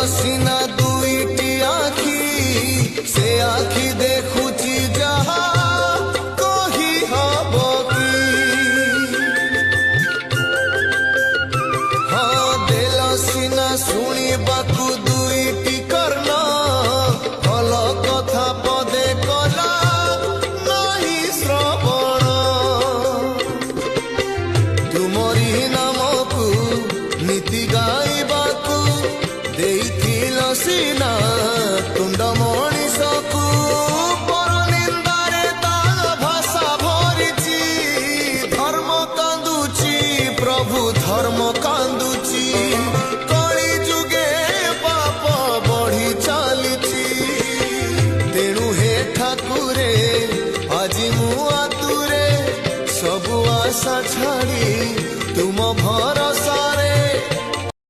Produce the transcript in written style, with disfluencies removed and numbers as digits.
ସିନା ଦୁଇଟି ଆଖି ସେ ଆଖି ଦେଖୁଛି ଯାହା କହି ହବ କି ହଁ ଦେଲ ସିନା ଶୁଣିବାକୁ ଦୁଇଟି କର୍ଣ୍ଣ ଭଲ କଥା ପଦେ କଲା ନାହିଁ ଶ୍ରବଣ ତୁମରି ନାମକୁ ନୀତି ଗାଇବାକୁ ଦେଇଥିଲ ସିନା